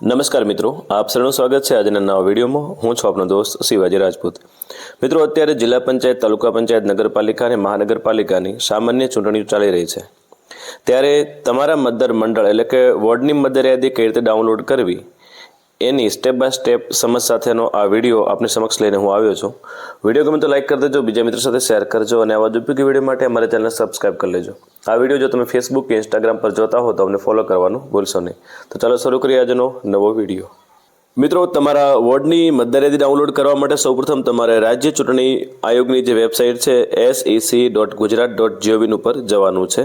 નમસ્કાર મિત્રો, આપ સૌનું સ્વાગત છે આજના નવા વિડીયોમાં। હું છું આપનો દોસ્ત શિવાજી રાજપૂત। મિત્રો, અત્યારે જિલ્લા પંચાયત, તાલુકા પંચાયત, નગરપાલિકા અને મહાનગરપાલિકાની સામાન્ય ચૂંટણીઓ ચાલી રહી છે। ત્યારે તમારા મતદાર મંડળ એટલે કે વોર્ડની મતદાર યાદી કઈ રીતે ડાઉનલોડ કરવી એની સ્ટેપ બાય સ્ટેપ સમજ સાથેનો આ વિડીયો આપની સમક્ષ લઈને હું આવ્યો છું। વિડીયો ગમે તો લાઈક કરી દેજો, બીજા મિત્રો સાથે શેર કરજો અને આવા જ ઉપયોગી વિડીયો માટે અમારી ચેનલને સબસ્ક્રાઈબ કરી લેજો। આ વિડીયો જો તમે ફેસબુક કે ઇન્સ્ટાગ્રામ પર જોતા હો તો અમને ફોલો કરવાનું ભૂલશો નહીં। તો ચાલો શરૂ કરીએ આજનો નવો વિડીયો। મિત્રો, તમારા વોર્ડની મતદાર યાદી ડાઉનલોડ કરવા માટે સૌપ્રથમ તમારે રાજ્ય ચૂંટણી આયોગની જે વેબસાઇટ છે sec.gujarat.gov ઉપર જવાનું છે।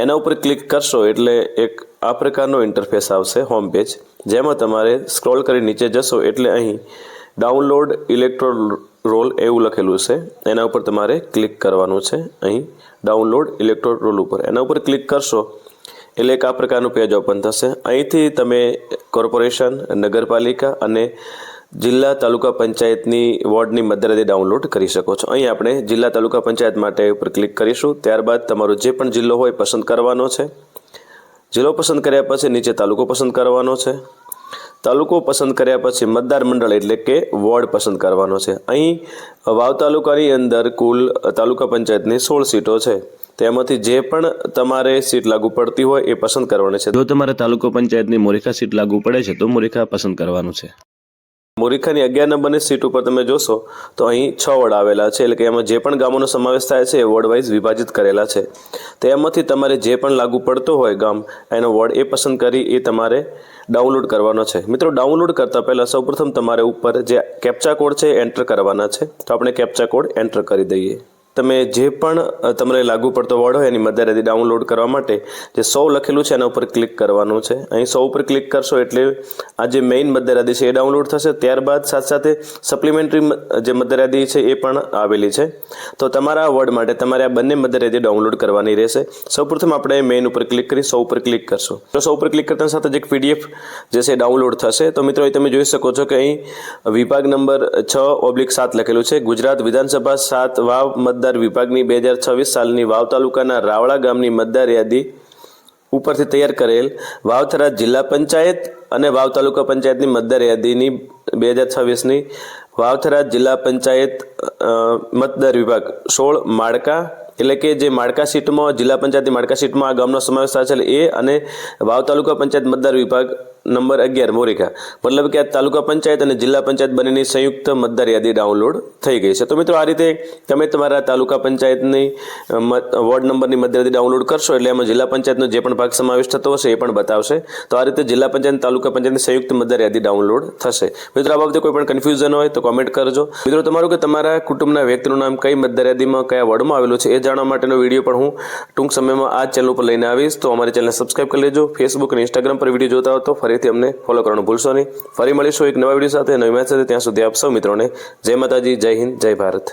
એના ઉપર ક્લિક કરશો એટલે એક આ પ્રકારનો ઇન્ટરફેસ આવશે, હોમ પેજ, જેમાં તમારે સ્ક્રોલ કરી નીચે જશો એટલે અહીં ડાઉનલોડ ઇલેક્ટોરલ રોલ એવું લખેલું છે, એના ઉપર તમારે ક્લિક કરવાનું છે। અહીં ડાઉનલોડ ઇલેક્ટોરલ રોલ ઉપર એના ઉપર ક્લિક કરશો એટલે એક આ પ્રકારનું પેજ ઓપન થશે। અહીંથી તમે કોર્પોરેશન, નગરપાલિકા અને જિલ્લા તાલુકા પંચાયતની વોર્ડની મતદાર યાદી ડાઉનલોડ કરી શકો છો। અહીં આપણે જિલ્લા તાલુકા પંચાયત માટે ઉપર ક્લિક કરીશું। ત્યારબાદ તમારો જે પણ જિલ્લો હોય પસંદ કરવાનો છે। જિલ્લો પસંદ કર્યા પછી નીચે તાલુકો પસંદ કરવાનો છે। તાલુકો પસંદ કર્યા પછી મતદાર મંડળ એટલે કે વોર્ડ પસંદ કરવાનો છે। અહીં વાવ તાલુકાની અંદર કુલ તાલુકા પંચાયતની 16 સીટો છે, તેમાંથી જે પણ તમારે સીટ લાગુ પડતી હોય એ પસંદ કરવાની છે। જો તમારે તાલુકો પંચાયતની મોરીખા સીટ લાગુ પડે છે તો મોરીખા પસંદ કરવાનું છે। મોરીખાની 11 નંબરની સીટ ઉપર તમે જોશો તો અહીં 6 વોર્ડ આવેલા છે, એટલે કે એમાં જે પણ ગામોનો સમાવેશ થાય છે એ વોર્ડ વાઇઝ વિભાજિત કરેલા છે। તો એમાંથી તમારે જે પણ લાગુ પડતો હોય ગામ એનો વોર્ડ એ પસંદ કરી એ તમારે ડાઉનલોડ કરવાનો છે। મિત્રો, ડાઉનલોડ કરતાં પહેલાં સૌપ્રથમ તમારે ઉપર જે કેપ્ચા કોડ છે એન્ટર કરવાના છે, તો આપણે કેપ્ચા કોડ એન્ટર કરી દઈએ। તમે જે પણ તમને લાગુ પડતો વોર્ડ હોય એની મતદાર યાદી ડાઉનલોડ કરવા માટે જે 100 લખેલું છે એના ઉપર ક્લિક કરવાનું છે। અહીં 100 ઉપર ક્લિક કરશો એટલે આ જે મેઇન મતદાર યાદી છે એ ડાઉનલોડ થશે। ત્યારબાદ સાથે સપ્લિમેન્ટરી જે મતદાર યાદી છે એ પણ આવેલી છે। તો તમારા વોર્ડ માટે તમારે આ બંને મતદાર યાદી ડાઉનલોડ કરવાની રહેશે। સૌપ્રથમ આપણે મેઇન ઉપર ક્લિક કરી 100 ઉપર ક્લિક કરશું તો 100 ઉપર ક્લિક કરતા સાથે જ એક PDF જે છે ડાઉનલોડ થશે। તો મિત્રો, અહીં તમે જોઈ શકો છો કે અહીં વિભાગ નંબર 6/7 લખેલું છે, ગુજરાત વિધાનસભા 7 વાવ મતદાર વિભાગની 2026 સાલની વાવ તાલુકાના રાવળા ગામની મતદાર યાદી ઉપરથી તૈયાર કરેલ વાવથરા જિલ્લા પંચાયત અને વાવ તાલુકા પંચાયતની મતદાર યાદીની 2026ની વાવથરા જિલ્લા પંચાયત મતદાર વિભાગ 16 માળકા એટલે કે જે માળકા સીટમાં જિલ્લા પંચાયતની માળકા સીટમાં આ ગામનો સમાવેશ થાય છે એ અને વાવ તાલુકા પંચાયત મતદાર વિભાગ નંબર 11 મોરીખા, મતલબ કે આ તાલુકા પંચાયત અને જિલ્લા પંચાયત બંનેની સંયુક્ત મતદાર યાદી ડાઉનલોડ થઈ ગઈ છે। તો મિત્રો, આ રીતે તમે તમારા તાલુકા પંચાયતની વોર્ડ નંબરની મતદાર યાદી ડાઉનલોડ કરશો એટલે એમાં જિલ્લા પંચાયતનો જે પણ ભાગ સમાવેશ થતો હશે એ પણ બતાવશે। તો આ રીતે જિલ્લા પંચાયત, તાલુકા પંચાયતની સંયુક્ત મતદાર યાદી ડાઉનલોડ થશે। મિત્રો, આ બાબતે કોઈ પણ કન્ફ્યુઝન હોય તો કોમેન્ટ કરજો। મિત્રો, તમારું કે તમારા કુટુંબના વ્યક્તિનું નામ કઈ મતદાર યાદીમાં કયા વોર્ડમાં આવેલું છે એ જાણવા માટેનો વિડીયો પણ હું ટૂંક સમયમાં આ ચેનલ ઉપર લઈને આવીશ। તો અમારી ચેનલને સબસ્ક્રાઈબ કરી લેજો। ફેસબુક અને ઇન્સ્ટાગ્રામ પર વિડીયો જોતા હો તો ફરીથી અમને ફોલો કરવાનું ભૂલશો નહીં। ફરી મળીશું એક નવા વિડીયો સાથે, નવી મેચ સાથે। ત્યાં સુધી આપ સૌ મિત્રોને જય માતાજી, જય હિન્દ, જય ભારત।